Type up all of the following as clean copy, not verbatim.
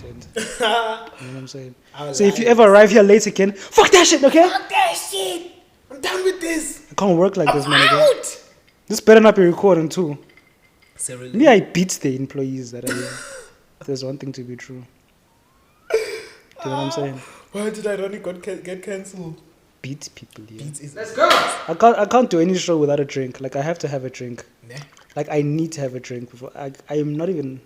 important. You know what I'm saying? I So if you ever arrive here late again, fuck that shit, okay? Fuck that shit! I'm done with this. I can't work like this, I'm man. Okay? out. This better not be recording too. Seriously? Me, I beat the employees that I. There's one thing to be true. Do you know what I'm saying? Why did Ironic get cancelled? Beat people here. Beats is Let's go. I can't do any show without a drink. Like I have to have a drink. Nah. Like I need to have a drink before I am not even.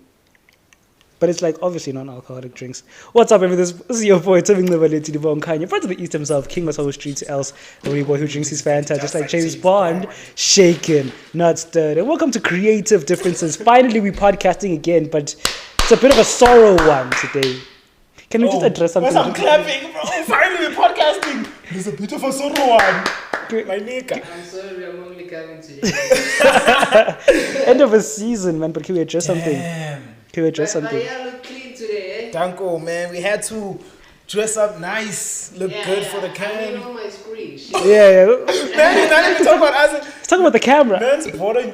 But it's like obviously non-alcoholic drinks. What's up, everyone? This is your boy Tobing Levaleti Divon Kanye, part of the East himself, King Masaho Street else, the wee boy who drinks his Fanta just like James Bond, shaken, not stirred. And welcome to Creative Differences. Finally, we're podcasting again, but it's a bit of a sorrow one today. Can we just address something? I'm clapping, bro. Finally, we're podcasting. There's a bit of a sorrow one. My nigga. I'm sorry, I'm only coming today. End of a season, man. But can we address something? Damn. Can we address But something? yeah, look clean today, eh? Danko, man. We had to dress up nice, look good for the I mean, cam. on my screen. Shit. Yeah. Man, he's not even talking about us. Let's talk about the camera. Man's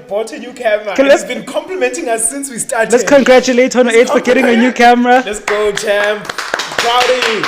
bought a new camera. Okay, And let's- he's been complimenting us since we started. Let's congratulate Tono 8 for getting a new camera. Let's go, champ. Proud of you.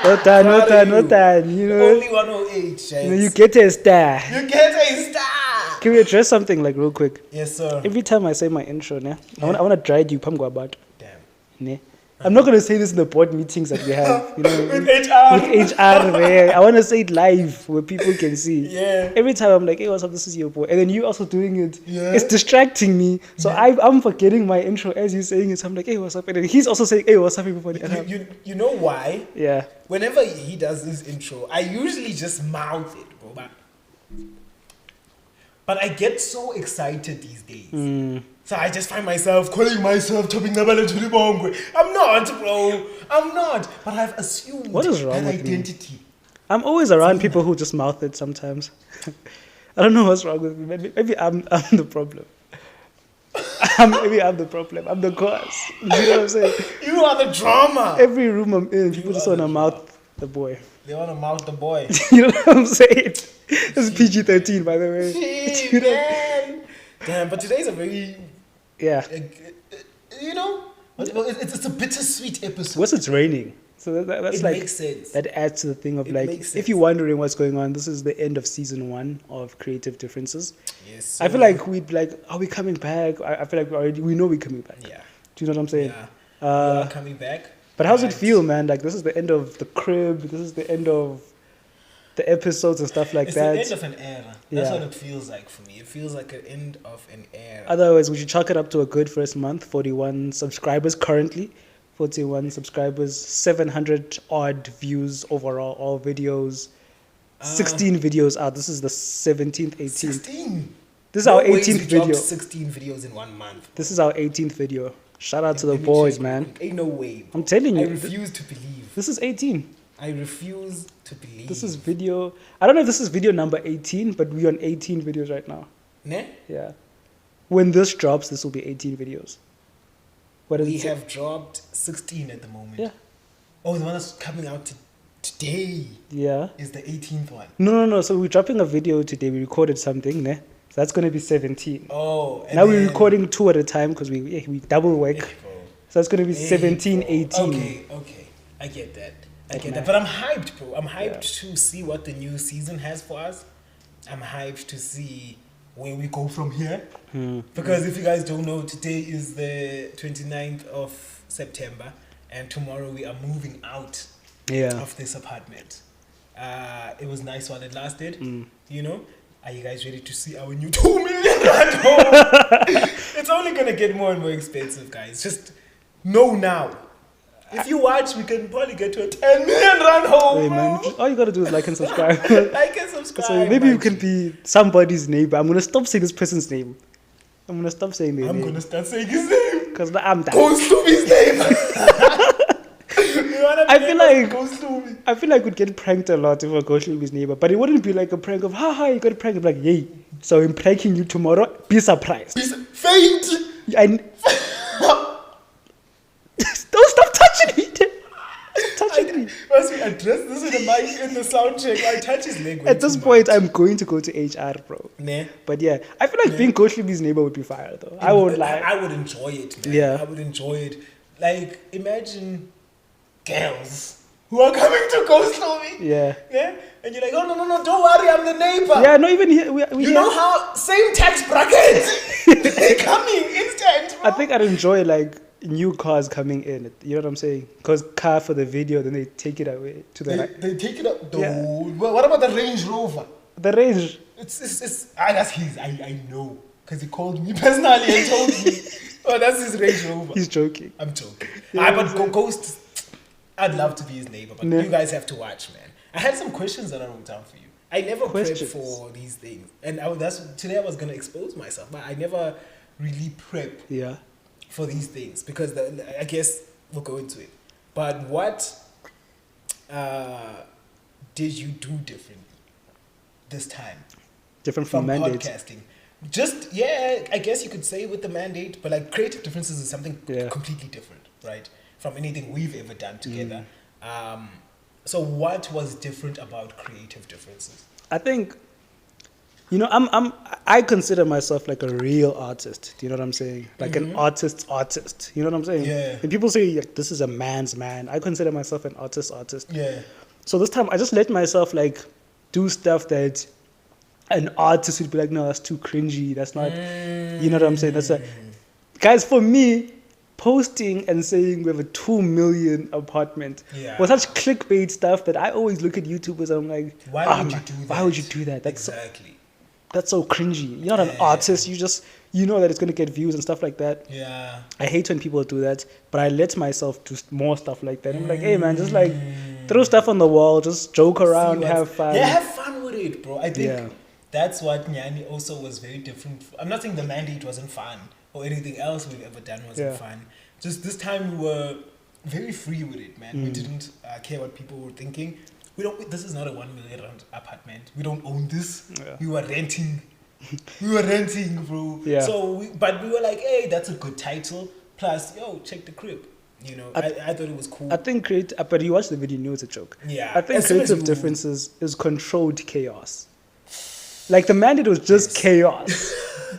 Not that. You know, Only 108, James. you get a star. You get a star. Can we address something like real quick? Yes, sir. Every time I say my intro, ne, I want to drag you, Pam Guabat. Damn. Ne. I'm not going to say this in the board meetings that we have. You know, With HR. with HR, man. I want to say it live where people can see. Yeah. Every time I'm like, hey, what's up? This is your boy. And then you also doing it. Yeah. It's distracting me. So I'm forgetting my intro as you're saying it. So I'm like, hey, what's up? And then he's also saying, hey, what's up, everybody? And I'm- You know why? yeah. Whenever he does his intro, I usually just mouth it, bro. But I get so excited these days. So I just find myself calling myself Tobing Nabala to the Bongwe. I'm not, bro. I'm not. But I've assumed What is wrong that with me? identity. I'm always around people who just mouth it sometimes. I don't know what's wrong with me. Maybe I'm the problem. Maybe I'm the problem. I'm the cause. You know what I'm saying? You are the drama. Every room I'm in, people just want to mouth the boy. They want to mouth the boy. You know what I'm saying? This is PG-13, by the way. Shit, You know? man. Damn, but today's a very, Yeah. you know, it's a bittersweet episode. What's it's raining? So that's It like makes sense. that adds to the thing of It like, makes if sense. you're wondering what's going on, this is the end of season 1 of Creative Differences. Yes. I feel like we'd like, are we coming back? I feel like we know we're coming back. Yeah. Do you know what I'm saying? Yeah. We are coming back. But how's it Right. feel, man? Like this is the end of the crib. This is the end of the episodes and stuff like It's that. the end of an era. That's Yeah. what it feels like for me. It feels like an end of an era. Otherwise, we should chalk it up to a good first month. 41 subscribers currently. 41 subscribers, 700 odd views overall, all videos. 16 videos out. This is the 17th, 18th. 16. This is our No ways 18th we dropped video. 16 videos in 1 month. This is our 18th video. Shout out to the Let me boys, check. man. Ain't no way. I'm telling I you. refuse to believe. This is 18. I refuse to believe. This is video. I don't know if this is video number 18, but we're on 18 videos right now. Ne? Yeah. When this drops, this will be 18 videos. What does We it say? have dropped 16 at the moment. Yeah. Oh, the one that's coming out today Yeah. is the 18th one. No. So we're dropping a video today. We recorded something, ne? So that's going to be 17. Oh, and Now we're then- recording 2 at a time because we double work. Hey, bro. So that's going to be Hey, 17, bro. 18. Okay. I get that. I Like get man. that. But I'm hyped, bro. I'm hyped Yeah. to see what the new season has for us. I'm hyped to see where we go from here. Because if you guys don't know, today is the 29th of September, and tomorrow we are moving out Yeah. of this apartment. It was nice while it lasted. You know, are you guys ready to see our new 2 million rand home? It's only gonna get more and more expensive, guys. Just know now. If you watch, we can probably get to a 10 million rand home. Hey, man. bro. All you got to do is like and subscribe. Like and subscribe. So maybe you my can G. be somebody's neighbor. I'm going to stop saying this person's name. I'm going to stop saying their I'm name. gonna start saying his name. Because I'm that. Goes to his name. You wanna I be feel neighbors? like- Goes to me. I feel like we'd get pranked a lot if I go to his neighbor. But it wouldn't be like a prank of, haha, you got a prank. I'm like, yay. So I'm pranking you tomorrow. Be surprised. He's faint. Don't stop touching me. Touching me. Once we address this in the mic in the sound check, I touch his leg. way At this too point, much. I'm going to go to HR, bro. Nah. But yeah, I feel like being Coach Libby's neighbor would be fire, though. I won't lie. I would enjoy it, man. Yeah. I would enjoy it. Like, imagine girls who are coming to Ghost Lobby. Yeah. Yeah? And you're like, oh, no, don't worry, I'm the neighbor. Yeah, no, even here, we You know how? Same tax bracket. They're coming instant, bro. I think I'd enjoy like new cars coming in. You know what I'm saying? Because car for the video, then they take it away to the They take it up. Yeah. Well, what about the Range Rover? the range. That's his. I know. Because he called me personally and told me. Oh, that's his Range Rover. He's joking. I'm joking. Yeah, But Ghost, I'd love to be his neighbor, but Nah. you guys have to watch, man. I had some questions that I wrote down for you. I never Questions? prepped for these things. And today I was going to expose myself, but I never really prepped Yeah. for these things because I guess we'll go into it. But what did you do differently this time Different from from mandates. podcasting? Just, yeah, I guess you could say with the mandate, but like creative differences is something Yeah. completely different, right? From anything we've ever done together. Mm. So what was different about creative differences? I think, you know, I consider myself like a real artist. Do you know what I'm saying? Like an artist's artist. You know what I'm saying? Yeah. When people say like, this is a man's man, I consider myself an artist's artist. Yeah. So this time I just let myself like do stuff that an artist would be like, no, that's too cringy. That's not, you know what I'm saying? That's a, guys, for me, posting and saying we have a 2 million apartment Yeah. was such clickbait stuff that I always look at YouTubers and I'm like, Why "Ah, would you man, do that? Why would you do that? Exactly. That's so cringy. You're not an artist. You know that it's going to get views and stuff like that. Yeah. I hate when people do that, but I let myself do more stuff like that. I'm like, hey man, just like throw stuff on the wall, just joke around, See have what's- fun. Yeah, have fun with it, bro. I think Yeah. that's what Nyani also was very different. I'm not saying the mandate wasn't fun or anything else we've ever done wasn't Yeah. fun. Just this time we were very free with it, man. Mm. We didn't care what people were thinking. This is not a 1 million rand apartment. We don't own this. Yeah. We were renting. We were renting, bro. Yeah. So, but we were like, hey, that's a good title. Plus, yo, check the crib. You know, I thought it was cool. I think but you watch the video, you know it's a joke. Yeah. I think As soon as creative you- differences is controlled chaos. Like the mandate was just chaos.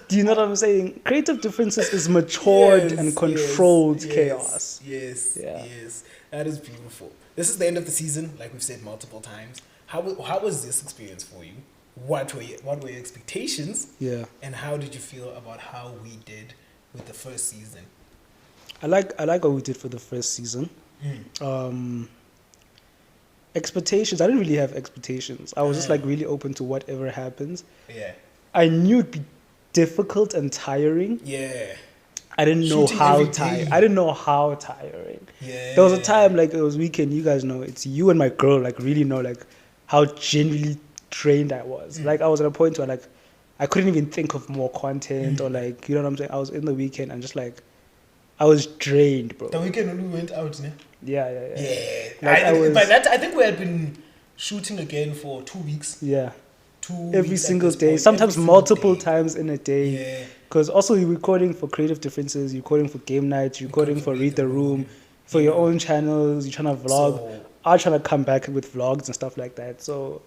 Do you know what I'm saying? Creative differences is matured Yes, and controlled yes, chaos. Yes, Yeah. yes. That is beautiful. This is the end of the season, like we've said multiple times. How was this experience for you? What were your expectations? Yeah. And how did you feel about how we did with the first season? I like what we did for the first season. Mm. Expectations. I didn't really have expectations. I was just Yeah. like really open to whatever happens. Yeah. I knew it'd be difficult and tiring. Yeah. I didn't know Shooting how every tiring. day. I didn't know how tiring. Yeah. There was a time like it was weekend. You guys know it's you and my girl. Like really know like how genuinely drained I was. Like I was at a point where like I couldn't even think of more content or like you know what I'm saying. I was in the weekend and just like I was drained, bro. The weekend when we went out, ne? Yeah. Yeah. Like, I was- by that, I think we had been shooting again for 2 weeks. Yeah. 2 Every weeks at single this day, point, sometimes every single multiple day. times in a day. Yeah. Because also you're recording for creative differences, you're recording for game nights, you're recording for Read the Room, for your own channels, you're trying to vlog. So- I'm trying to come back with vlogs and stuff like that. So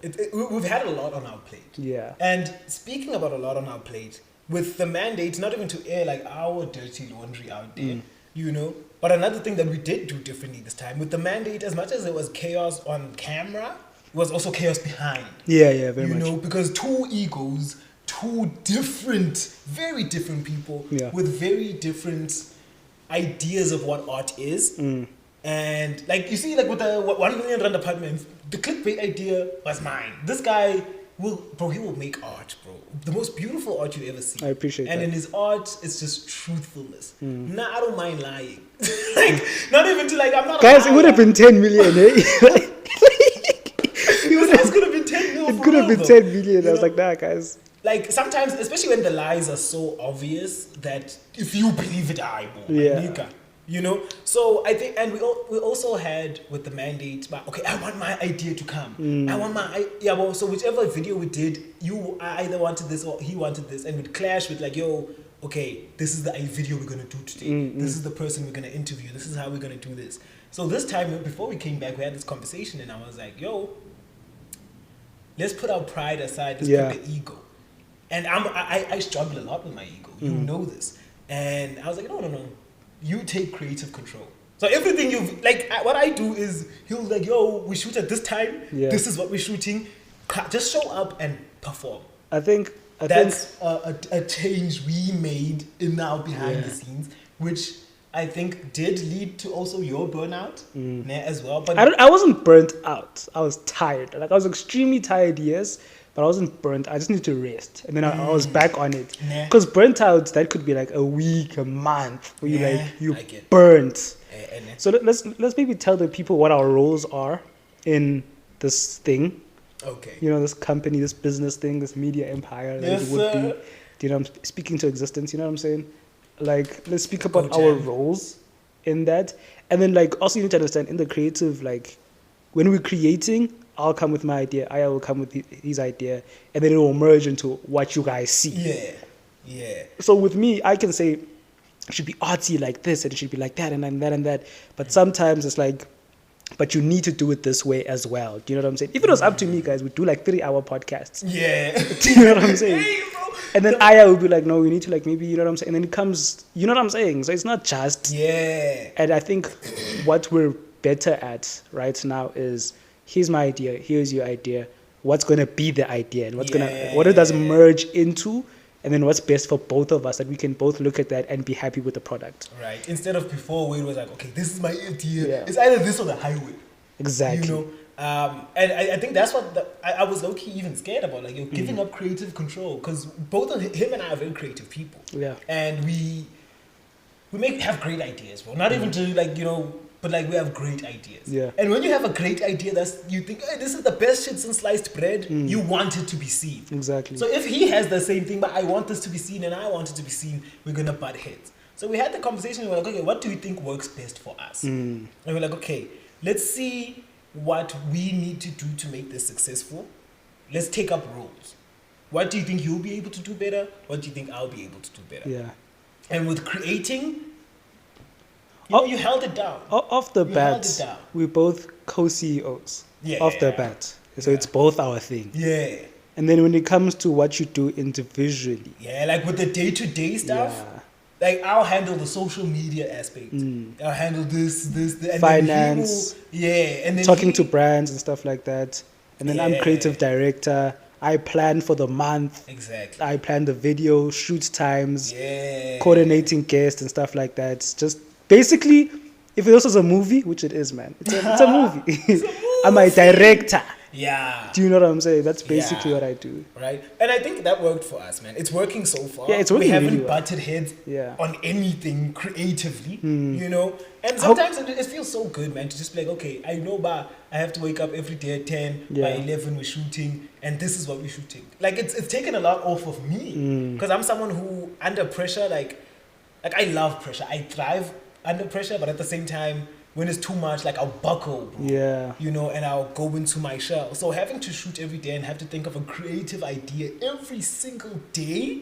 We've had a lot on our plate. yeah. And speaking about a lot on our plate, with the mandate, not even to air like our dirty laundry out there, you know. But another thing that we did do differently this time, with the mandate, as much as it was chaos on camera, it was also chaos behind. Yeah, very You much. know, because two egos, two different, very different people Yeah. with very different ideas of what art is. And like you see, like with the 1 million rand apartment, the clickbait idea was mine. This guy he will make art, bro. The most beautiful art you ever see. I appreciate and that. in his art, it's just truthfulness. Nah, I don't mind lying. Like, not even to like, I'm not. Guys, a it would have liar. been 10 million, eh? This could have been 10 mil. It for could have real, been though. 10 million. You I was know? like, nah, guys. Like sometimes, especially when the lies are so obvious that if you believe it, I will. Yeah. Nigga. You know, so I think, and we also had with the mandate, but okay, I want my idea to come. I want well, so whichever video we did, I either wanted this or he wanted this, and we'd clash with like, yo, okay, this is the video we're gonna do today. This is the person we're gonna interview. This is how we're gonna do this. So this time, before we came back, we had this conversation, and I was like, yo, let's put our pride aside. Let's Yeah. put the ego. And I struggle a lot with my ego. You know this. And I was like, no. You take creative control. So everything you've like, what I do is he'll like, yo, we shoot at this time. Yeah. This is what we're shooting. Just show up and perform. I think That's a change we made in our behind the scenes, which I think did lead to also your burnout as well. But I wasn't burnt out. I was tired. Like I was extremely tired, yes, but I wasn't burnt. I just needed to rest, and then I was back on it. Nah. Because burnt out, that could be like a week, a month, where you Yeah, like you I get it. burnt. and So let's maybe tell the people what our roles are in this thing. okay. You know, this company, this business thing, this media empire that Yes, it would sir. be. You know, I'm speaking to existence. You know what I'm saying? Like, let's speak about Go our jam. roles in that, and then like also you need to understand in the creative, like when we're creating, I'll come with my idea, I will come with his idea, and then it will merge into what you guys see. Yeah. So with me, I can say it should be artsy like this, and it should be like that, and then that and that. But sometimes it's like, but you need to do it this way as well. Do you know what I'm saying? If it was up to me, guys, we'd do like 3-hour podcasts. Yeah. Do you know what I'm saying? Hey, bro. And then Aya would be like, no, we need to like maybe, you know what I'm saying? And then it comes, you know what I'm saying? So it's not just. Yeah. And I think what we're better at right now is, here's my idea, here's your idea, what's going to be the idea, and what it does merge into, and then what's best for both of us, that we can both look at that and be happy with the product. Right. Instead of before where it was like, okay, this is my idea. Yeah. It's either this or the highway. Exactly. You know? And I think that's what I was low-key even scared about. Like, you're giving up creative control. Because both of him and I are very creative people. Yeah. And we have great ideas, bro. Not even to, like, you know, but like we have great ideas. Yeah. And when you have a great idea, you think, hey, this is the best shit since sliced bread, you want it to be seen. Exactly. So if he has the same thing, but I want this to be seen and I want it to be seen, we're gonna butt heads. So we had the conversation. We're like, okay, what do we think works best for us? And we're like, okay, let's see what we need to do to make this successful. Let's take up roles. What do you think you'll be able to do better? What do you think I'll be able to do better? Yeah. And with creating, you held it down. Off the You held it bat, down. we're both co-CEOs. Yeah. Off the bat. So it's both our thing. Yeah. And then when it comes to what you do individually, Yeah, like with the day-to-day stuff, yeah, like I'll handle the social media aspect. I'll handle this, and Finance. then he will, and then talking to brands and stuff like that. And then I'm Yeah. creative director. I plan for the month. exactly, I plan the video, shoot times, yeah, coordinating guests and stuff like that. It's just basically, if this was a movie, which it is, man, it's a movie. I'm a director. yeah, Do you know what I'm saying? That's basically Yeah. what I do. right. And I think that worked for us, man. It's working so far. Yeah, it's working We haven't really well. butted heads Yeah. on anything creatively, you know. And sometimes it feels so good, man, to just be like, okay, I know, but I have to wake up every day at 10. By Yeah. 11 we're shooting, and this is what we're shooting. Like it's taken a lot off of me because I'm someone who under pressure, like I love pressure. I thrive under pressure, but at the same time, when it's too much, like I'll buckle, bro. Yeah. You know, and I'll go into my shell. So having to shoot every day and have to think of a creative idea every single day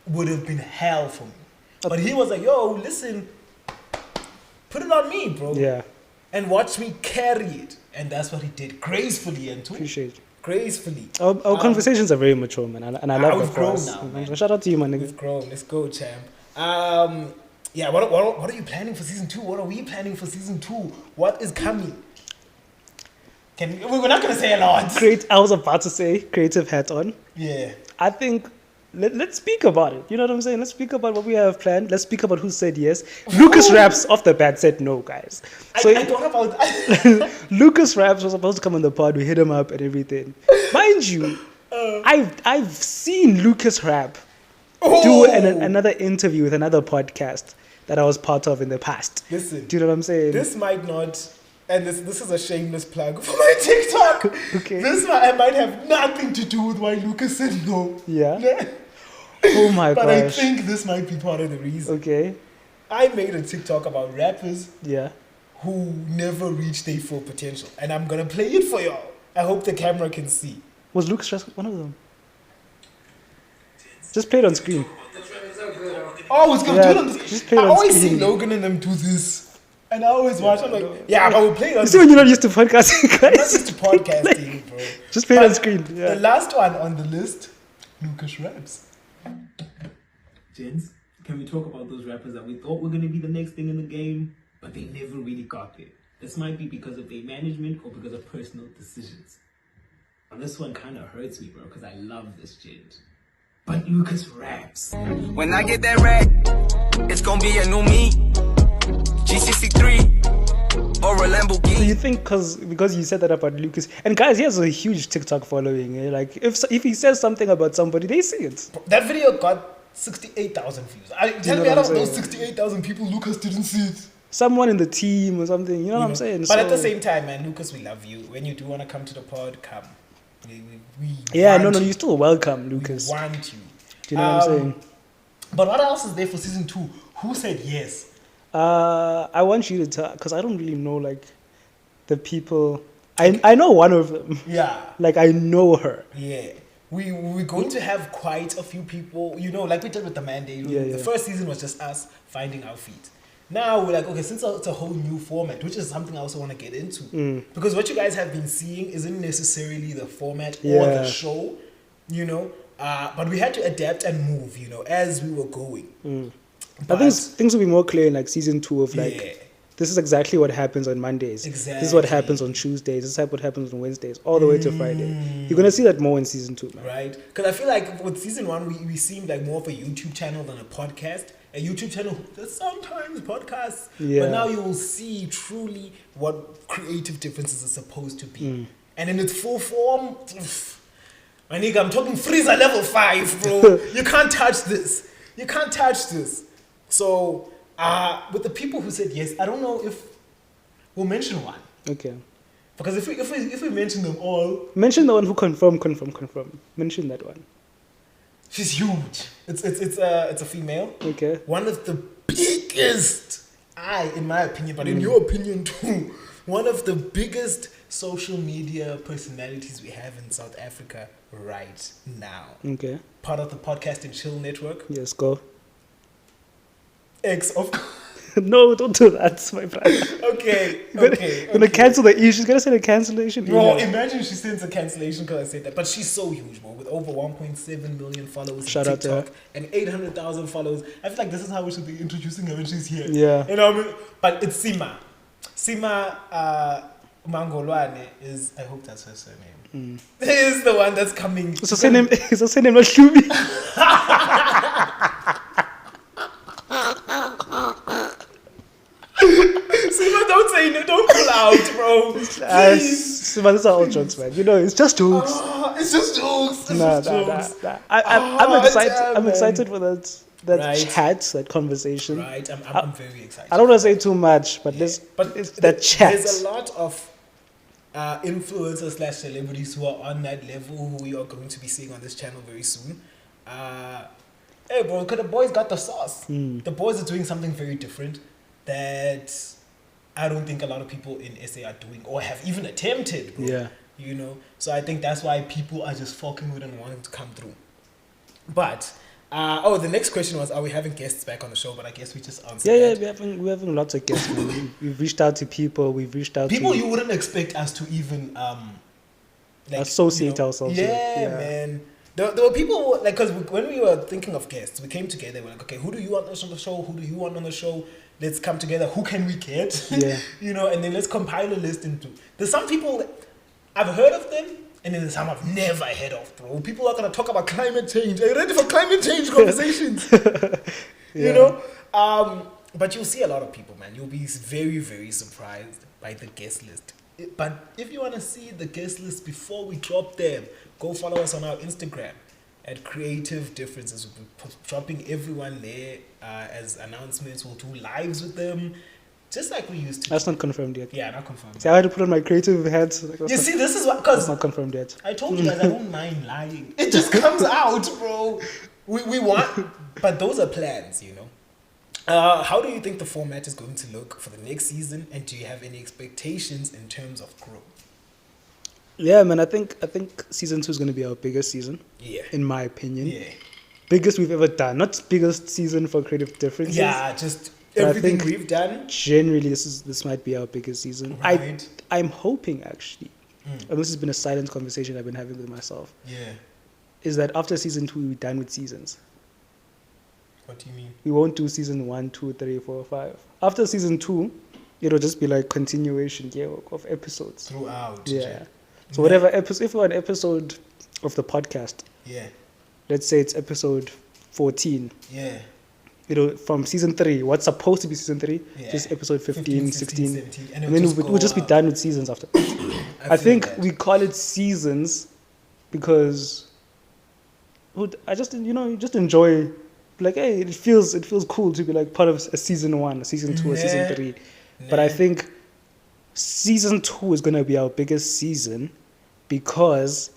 would have been hell for me. But he was like, yo, listen, put it on me, bro. Yeah. And watch me carry it. And that's what he did gracefully and too. Appreciate it. Gracefully. Our conversations are very mature, man. And I love we've that for grown us. now, man. Shout out to you, man. We've grown. Let's go, champ. Yeah, what are you planning for season 2? What are we planning for season 2? What is coming? We're not gonna say a lot. I was about to say creative hat on. Yeah. I think let's speak about it. You know what I'm saying? Let's speak about what we have planned. Let's speak about who said yes. Lucas Raps off the bat said no, guys. So I thought about Lucas Raps was supposed to come on the pod. We hit him up and everything. Mind you, I've seen Lucas Rap do another interview with another podcast that I was part of in the past. Listen, Do you know what I'm saying? this might not, and this is a shameless plug for my TikTok. Okay. This might have nothing to do with why Lucas said no. Yeah? Oh my But I gosh. think this might be part of the reason. Okay. I made a TikTok about rappers Yeah. who never reached their full potential, and I'm gonna play it for y'all. I hope the camera can see. Was Lucas Raps one of them? Just play it on screen. Oh, it's gonna Yeah, do it on this. just play it I on always see screen. Logan and them do this, and I always watch. I'm like, yeah, but we'll play it on. You see when you're not used to podcasting, I'm not guys? used to podcasting, bro. Just play it on But screen. The Yeah. last one on the list, Lucas Raps. Gents, can we talk about those rappers that we thought were gonna be the next thing in the game, but they never really got there. This might be because of their management or because of personal decisions. And this one kind of hurts me, bro, because I love this gent. But Lucas raps. When I get that rack, it's gonna be a new me. G63 or a So Lamborghini. you think because you said that about Lucas, and guys, he has a huge TikTok following. Eh? Like if he says something about somebody, they see it. That video got 68,000 views. Tell know me, what out I'm of those saying? 68,000 people, Lucas didn't see it. Someone in the team or something. You know what I'm saying? But at the So- same time, man, Lucas, we love you. When you do want to come to the pod, come. We yeah, want no, you. you're still welcome, We Lucas. want you. Do you know what I'm saying? But what else is there for season 2? Who said yes? I want you to tell, because I don't really know like the people. I know one of them. Yeah. Like I know her. Yeah. We're going to have quite a few people, you know, like we did with the Mandate. Yeah, The yeah. first season was just us finding our feet. Now we're like, okay, since it's a whole new format, which is something I also want to get into. Because what you guys have been seeing isn't necessarily the format or Yeah. the show, you know. But we had to adapt and move, you know, as we were going. I But- think things will be more clear in like season 2 of like Yeah. this is exactly what happens on Mondays. This is what happens on Tuesdays. This is what happens on Wednesdays, all the way to Friday. You're gonna see that more in season 2, man. Right? Because I feel like with season 1, we seemed like more of a YouTube channel than a podcast. A YouTube channel that sometimes podcasts, Yeah. but now you will see truly what creative differences are supposed to be. And in its full form, my nigga, I'm talking freezer level 5, bro. You can't touch this. You can't touch this. So, with the people who said yes, I don't know if we'll mention one. Okay. Because if we mention them all, Mention the one who confirm. Mention that one. she's huge. It's a female. Okay. One of the biggest, in my opinion, but in your opinion too, one of the biggest social media personalities we have in South Africa right now. Okay. Part of the Podcast and Chill network. Yes, go. Ex of No, don't do that, my brother. okay, You're okay. gonna cancel the issue. She's gonna send a cancellation. Bro, email. imagine she sends a cancellation because I said that. But she's so huge, bro, with over 1.7 million followers Shout on out to her. TikTok and 800,000 followers. I feel like this is how we should be introducing her when she's here. Yeah. You know what I mean? But it's Sima. Sima Mangolwane is, I hope that's her surname, is the one that's coming. It's the same name. It's the same name as Shubi. Sima, don't say no, don't pull out, bro. Please. But these are all jokes, man. You know, it's just jokes. It's just jokes. It's Nah, just nah, jokes. nah, nah. I'm excited. damn, I'm man. excited for that Right. chat, that conversation. Right, I'm very excited. I don't want to say too much, but there's But that chat. There's a lot of influencers / celebrities who are on that level who we are going to be seeing on this channel very soon. Hey, bro, because the boys got the sauce. The boys are doing something very different that I don't think a lot of people in SA are doing or have even attempted, bro. Yeah. You know, so I think that's why people are just fucking with and wanting to come through. But the next question was, are we having guests back on the show? But I guess we just answered Yeah, that. we're having lots of guests, man. We've reached out to people. We've reached out People to you wouldn't expect us to even associate ourselves with. Yeah, Yeah. man. There were people like, because when we were thinking of guests, we came together. We're like, okay, who do you want on the show? Who do you want on the show? Let's come together. Who can we get? Yeah. You know, and then let's compile a list into. There's some people that I've heard of them, and then there's some I've never heard of, bro. People are gonna talk about climate change. Are you ready for climate change conversations? You know. But you'll see a lot of people, man. You'll be very, very surprised by the guest list. But if you want to see the guest list before we drop them, go follow us on our Instagram at Creative Differences. We'll be dropping everyone there as announcements. We'll do lives with them, just like we used to. That's not confirmed yet. Yeah, not confirmed. See, I had to put on my creative hat. Like, You see, this is what, that's because not confirmed yet. I told you guys I don't mind lying. It just comes out, bro. We want, but those are plans, you know. How do you think the format is going to look for the next season, and do you have any expectations in terms of growth? Yeah, man. I think season 2 is going to be our biggest season, Yeah. in my opinion. Yeah. Biggest we've ever done. Not biggest season for Creative Differences. Yeah, just But I everything think we've done. Generally, this might be our biggest season. Right. I'm hoping actually, and this has been a silent conversation I've been having with myself, Yeah. is that after season 2 we're done with seasons. What do you mean? We won't do season 1, 2, 3, 4, 5. After season 2, it'll just be like continuation, yeah, of episodes. throughout. Yeah. So whatever episode, if we're an episode of the podcast, Yeah. let's say it's episode 14, Yeah. from season 3, what's supposed to be season 3, Yeah. just episode 15, 16, 17, and then we'll just be done with seasons after. I feel think that. we call it seasons because I just, you just enjoy, like, hey, it feels cool to be like part of a season 1, a season 2, a season Nah. 3. But I think season 2 is going to be our biggest season because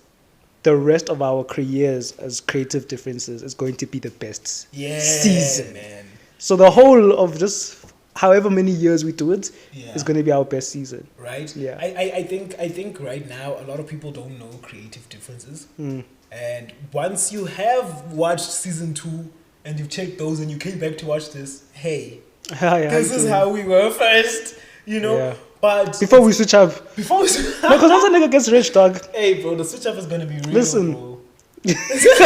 the rest of our careers as creative differences is going to be the best Yeah, season. man. So the whole of just however many years we do it is Yeah. going to be our best season. Right? Yeah. I think right now a lot of people don't know creative differences. Mm. And once you have watched season 2 and you've checked those and you came back to watch this, hey, Yeah, this is how we were first, Yeah. But Before we switch up. before we No, because once a nigga gets rich, dog. hey, bro, the switch up is gonna be real. Listen. Bro. Listen,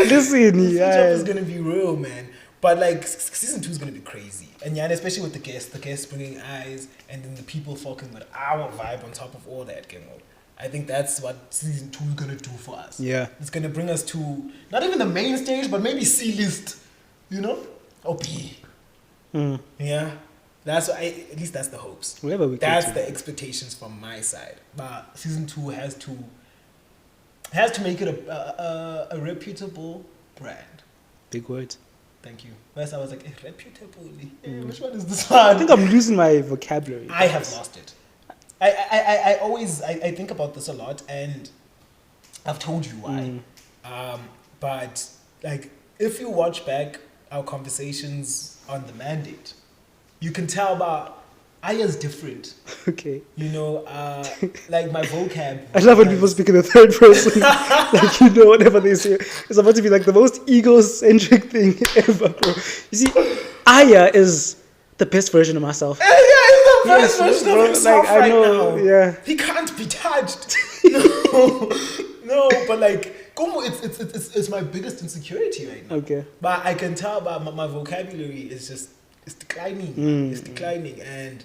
The switch up is yeah. gonna be real, man. But like season 2 is gonna be crazy, and yeah, and especially with the guests bringing eyes, and then the people fucking with our vibe on top of all that, game mode. I think that's what season 2 is gonna do for us. Yeah. It's gonna bring us to not even the main stage, but maybe C list, or B. Mm. Yeah, at least that's the hopes. Wherever we That's get the to. expectations from my side. But season 2 has to make it a reputable brand. Big words. Thank you. First I was like, reputable. Which one is this I one? think I'm losing my vocabulary. I have lost it. I always think about this a lot, and I've told you why. But like, if you watch back our conversations on the mandate, you can tell about Aya's different. Okay. Like my vocab. I love when people speak in the third person. Like, whatever they say. It's about to be like the most egocentric thing ever, bro. You see, Aya is the best version of myself. Yeah, he's the best Yes, version bro, of himself like, I right know, now. yeah. He can't be touched. No, but like, como, it's my biggest insecurity right now. Okay. But I can tell by my vocabulary is it's declining. It's declining, and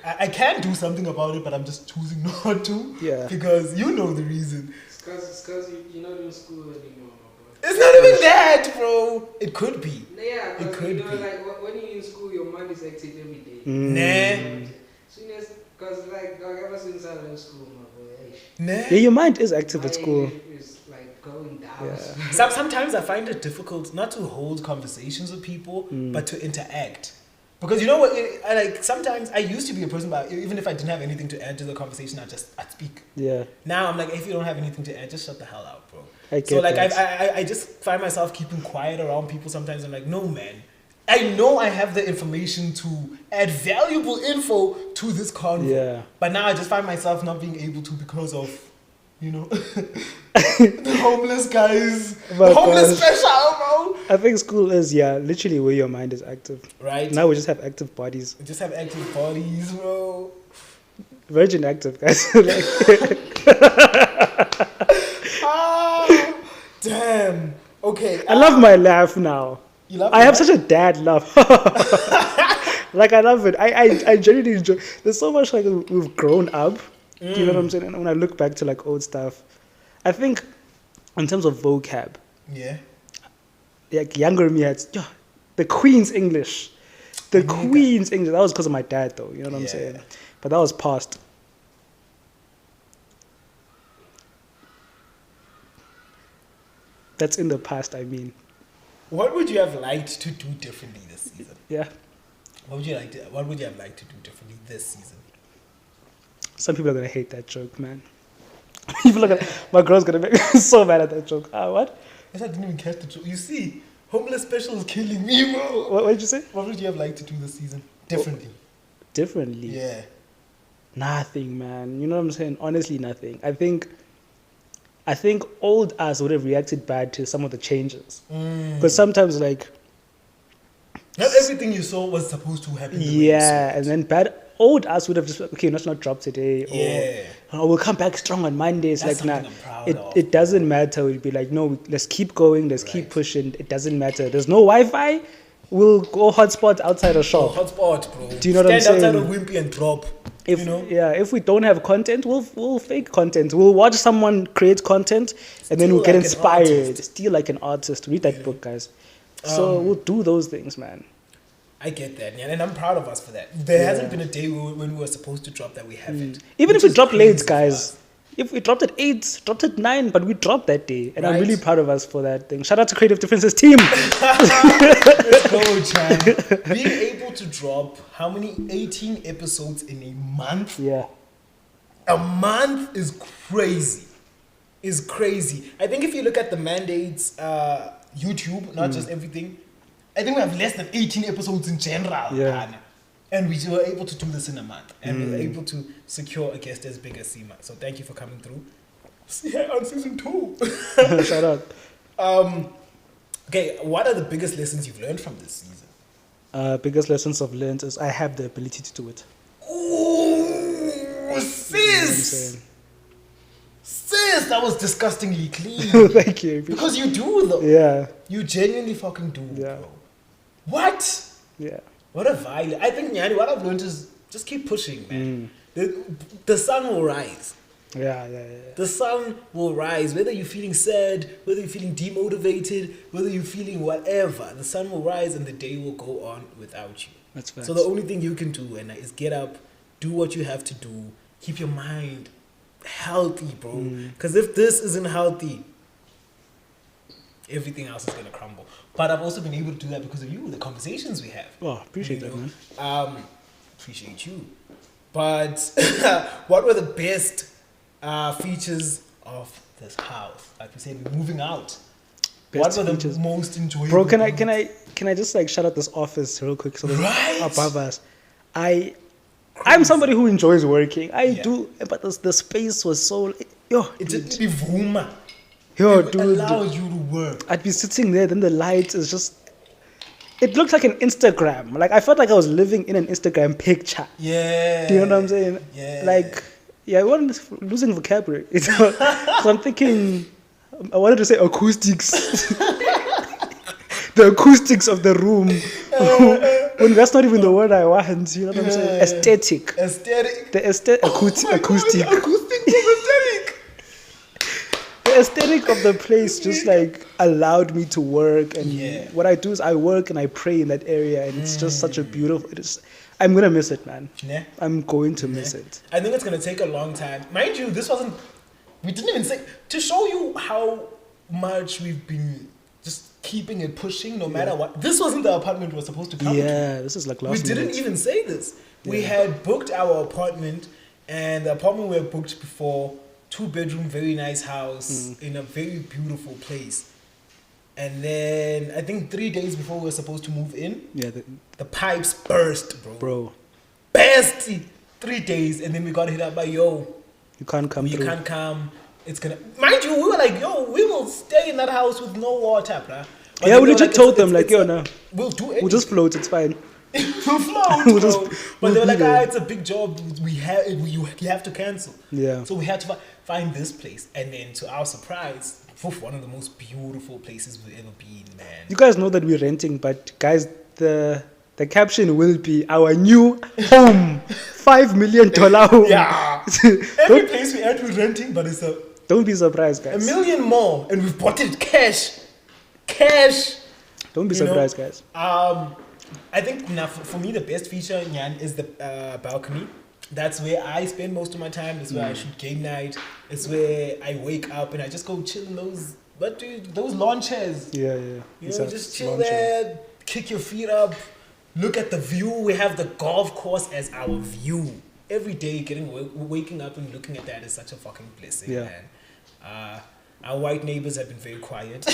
I can do something about it, but I'm just choosing not to. Yeah. Because you know the reason. It's because you're not in school anymore, my It's not even that, bro. It could be. boy. Yeah, It but could be. like when you're in school, your mind is active every day. Nah. Soon as, because like ever since I left school, my boy, Nah. Yeah, your mind is active my at school. English is like going down. Yeah. Sometimes I find it difficult not to hold conversations with people, but to interact. Because you know what? Sometimes I used to be a person, but even if I didn't have anything to add to the conversation, I'd speak. Yeah. Now I'm like, if you don't have anything to add, just shut the hell out, bro. I get So like, that. I just find myself keeping quiet around people sometimes. I'm like, no, man. I know I have the information to add valuable info to this convo. Yeah. But now I just find myself not being able to because of, the homeless guys. My The homeless gosh. special, bro. I think school is, literally where your mind is active. Right? Now we just have active bodies. We just have active bodies, bro. Virgin active, guys. Like, Ah, damn. Okay. I love my laugh now. You love I have what? such a dad laugh. Like, I love it. I genuinely enjoy. There's so much like we've grown up. Do you know what I'm saying? And when I look back to like old stuff, I think in terms of vocab, Yeah. like younger me had the Queen's English. The Nigga. Queen's English. That was because of my dad, though. You know what I'm Yeah. saying? But that was past. That's in the past, I mean. What would you have liked to do differently this season? Yeah. What would you have liked to do differently this season? Some people are going to hate that joke, man. People are gonna, my girl's going to make me so mad at that joke. What? I didn't even catch the joke. You see, homeless special is killing me, bro. What did you say? What would you have liked to do this season differently? Differently. Yeah. Nothing, man. You know what I'm saying? Honestly, nothing. I think old us would have reacted bad to some of the changes. Because sometimes, like, Not everything you saw was supposed to happen. The way you yeah, saw and it. then old us would have just, okay, let's not drop today. Or, Yeah. "Oh, we'll come back strong on Mondays. That's Like, nah, something I'm proud of. it doesn't matter. We'd be like, no, let's keep going. Let's keep Right. pushing. It doesn't matter. There's no Wi-Fi. We'll go hotspot outside a Oh, shop. hotspot, bro. Do you know what I'm Stand outside saying? of Wimpy and drop. If you know? if we don't have content, we'll fake content. We'll watch someone create content, and then Steal we'll get like an inspired. artist. Steal like an artist. Read that book, guys. So we'll do those things, man. I get that, man, and I'm proud of us for that. There hasn't been a day when we were supposed to drop that we haven't. Even which if we is drop crazy late, for guys. us. If we dropped at 8, dropped at 9, but we dropped that day, and I'm Right. really proud of us for that thing. Shout out to Creative Differences team. Let's go, Chan. Being able to drop how many 18 episodes in a month? Yeah. A month is crazy. Is crazy. I think if you look at the mandates, YouTube, not just everything, I think we have less than 18 episodes in general. Yeah. Anna. And we were able to do this in a month. And we were able to secure a guest as big as Sima. So thank you for coming through. See you on season 2. Shout out. Okay, what are the biggest lessons you've learned from this season? Biggest lessons I've learned is I have the ability to do it. Ooh, You know what I'm sis! saying? Sis, that was disgustingly clean. Thank you. Because you do, though. Yeah. You genuinely fucking do, Yeah. bro. What? Yeah. What a violence. I think, Nyani, what I've learned is just keep pushing, man. The sun will rise. Yeah. The sun will rise. Whether you're feeling sad, whether you're feeling demotivated, whether you're feeling whatever, the sun will rise and the day will go on without you. That's facts. So the only thing you can do is get up, do what you have to do, keep your mind healthy, bro. Because if this isn't healthy, everything else is gonna crumble. But I've also been able to do that because of you, the conversations we have. Oh, appreciate You that, know? man. Appreciate you. But what were the best features of this house? Like we said, we're moving out. What Best were the features. most enjoyable? Bro, can things? I just like shout out this office real quick so Right. above us. I'm somebody who enjoys working. I Yeah. do, but the space was so yo, It dude. just be vuma. Yo, It dude. allows you to work. I'd be sitting there, then the light is just. It looked like an Instagram. Like I felt like I was living in an Instagram picture. Yeah. Do you know what I'm saying? Yeah. Like, yeah, I wasn't losing vocabulary. So I'm thinking, I wanted to say acoustics. The acoustics of the room. When that's not even the word I want. You know what I'm saying? Yeah. Aesthetic. Aesthetic. The acoustic. Acoustic was aesthetic. The aesthetic of the place just like allowed me to work, and Yeah. what I do is I work and I pray in that area, and it's just such a beautiful. I'm gonna miss it, man. Yeah. I'm going to miss it. I think it's gonna take a long time. Mind you, this wasn't. We didn't even say to show you how much we've been just keeping it pushing, no matter what. This wasn't the apartment we were supposed to come to. Yeah, this is like last We didn't minute. even say this. We had booked our apartment, and the apartment we had booked before, 2-bedroom, very nice house in a very beautiful place. And then I think 3 days before we were supposed to move in, Yeah, the pipes burst, bro, Burst! 3 days, and then we got hit up by yo. you can't come You through. can't come. It's gonna. Mind you, we were like, yo, we will stay in that house with no water, bruh. But Yeah, then we they were legit told them, like, yo, a- no. We'll do it. We'll just float. It's fine. We'll float, We'll just- bro. But we'll they were be like, there. it's a big job. You have to cancel. Yeah. So we had to find this place, and then to our surprise, one of the most beautiful places we've ever been, man. You guys know that we're renting, but guys, the caption will be our new home, $5 million home. Yeah. Every don't, place we had, we're renting, but it's don't be surprised, a guys. million more, and we've bought it cash. Cash. Don't be You know, surprised, guys. I think now for me the best feature Nyan is the balcony. That's where I spend most of my time. It's where I shoot game night. It's where I wake up and I just go chill in those lawn chairs. Yeah. You It's know, a just chill lawn chair. there, kick your feet up, look at the view. We have the golf course as our view. Every day, waking up and looking at that is such a fucking blessing, Yeah. man. Our white neighbors have been very quiet.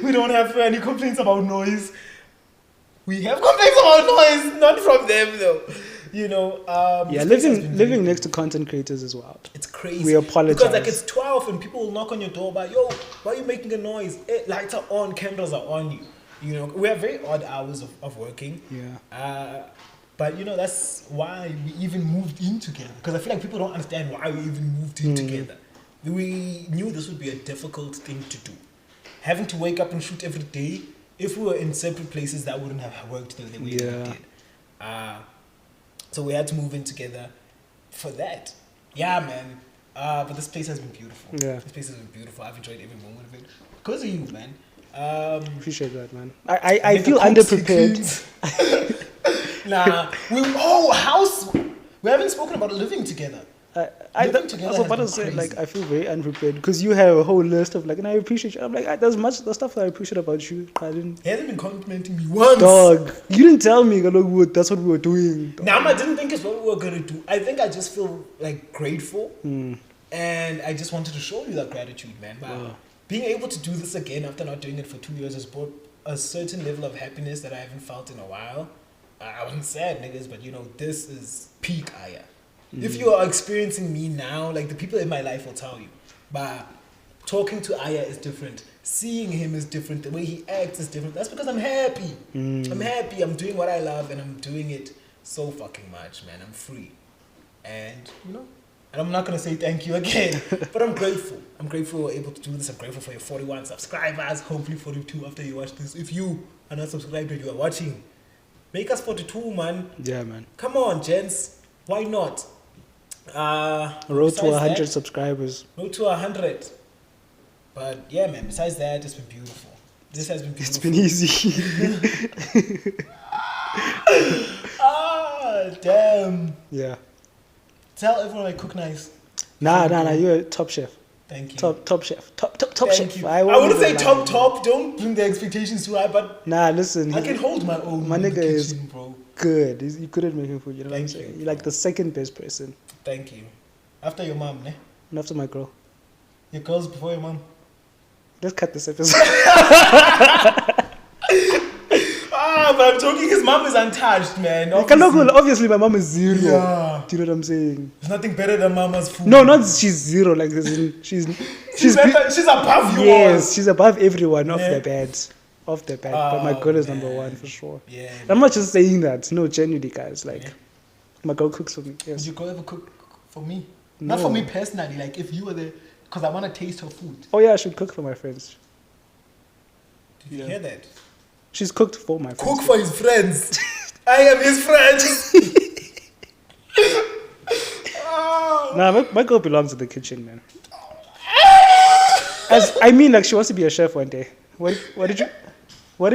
We don't have any complaints about noise. We have complaints about noise, not from them though. You know. Yeah, this place has been living very- next to content creators is wild. It's crazy. We apologize. Because like it's 12 and people will knock on your door by, yo, why are you making a noise? Lights are on, cameras are on you. You know, we have very odd hours of working. Yeah. But you know, that's why we even moved in together. Because I feel like people don't understand why we even moved in together. We knew this would be a difficult thing to do. Having to wake up and shoot every day if we were in separate places, that wouldn't have worked the way it Yeah. did. So we had to move in together for that. Yeah, man. But this place has been beautiful. Yeah. This place has been beautiful. I've enjoyed every moment of it because of you, man. Appreciate that, man. I Make feel the cooks underprepared. Nah, house. We haven't spoken about living together. Living together I was about has to been say, like, crazy. I feel very unprepared because you have a whole list of, like, and I appreciate you. I'm like, there's much the stuff that I appreciate about you. I didn't. He hasn't been complimenting me once. Dog, you didn't tell me. That's what we were doing. Dog. Nah, I didn't think it's what we were gonna do. I think I just feel like grateful, Hmm. and I just wanted to show you that gratitude, man. But Wow. being able to do this again after not doing it for 2 years has brought a certain level of happiness that I haven't felt in a while. I wasn't sad, niggas, but this is peak Aya. If you are experiencing me now, like the people in my life will tell you, but talking to Aya is different. Seeing him is different. The way he acts is different. That's because I'm happy. I'm happy. I'm doing what I love, and I'm doing it so fucking much, man. I'm free, and and I'm not gonna say thank you again, but I'm grateful. I'm grateful we're able to do this. I'm grateful for your 41 subscribers. Hopefully 42 after you watch this. If you are not subscribed and you are watching, make us 42, man. Yeah, man. Come on, gents. Why not? Road to besides 100 that- subscribers. Road to 100. But yeah, man. Besides that, it's been beautiful. This has been beautiful. It's been easy. Damn. Yeah. Tell everyone I cook nice. Nah. You're a top chef. Thank you. Top chef. Top Thank chef. you. I wouldn't say lie. top. Don't bring the expectations too high, but Nah, listen. I can hold my own. My in the nigga is kitchen, bro. good. You couldn't make him food. You know what I'm Thank you, saying? You're like the second best person. Thank you. After your mom, ne? And after my girl. Your girl's before your mom. Let's cut this episode. But I'm joking. His mom is untouched, man. Obviously, my mom is zero. Yeah. Do you know what I'm saying? There's nothing better than mama's food. No, not she's zero. Like as in, she's above you. yes, she's above everyone off Yeah. the bed. Off the bed. But my Oh, girl is man. number one for sure. Yeah. I'm not just saying that. No, genuinely, guys. Like, Yeah. my girl cooks for me. Would Yes. your girl ever cook for me? Not for me personally. Like if you were there, because I want to taste her food. Oh yeah, I should cook for my friends. Did you Yeah. hear that? She's cooked for my friends. Cook for his friends. I am his friend. Nah, my girl belongs in the kitchen, man. Like she wants to be a chef one day. What did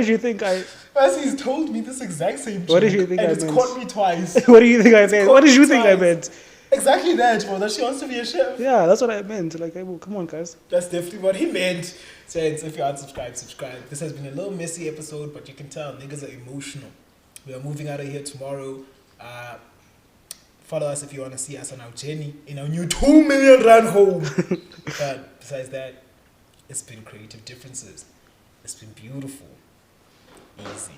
you think I? As he's told me this exact same What did joke, you think and I it's meant? caught me twice. What do you think I meant? What did you think I meant? Exactly that, bro. That she wants to be a chef. Yeah, that's what I meant. Like, hey, well, come on, guys. That's definitely what he meant. Gents, if you aren't subscribed, subscribe. This has been a little messy episode, but you can tell niggas are emotional. We are moving out of here tomorrow. Follow us if you want to see us on our journey in our new 2 million rand home. But besides that, it's been creative differences. It's been beautiful. Easy.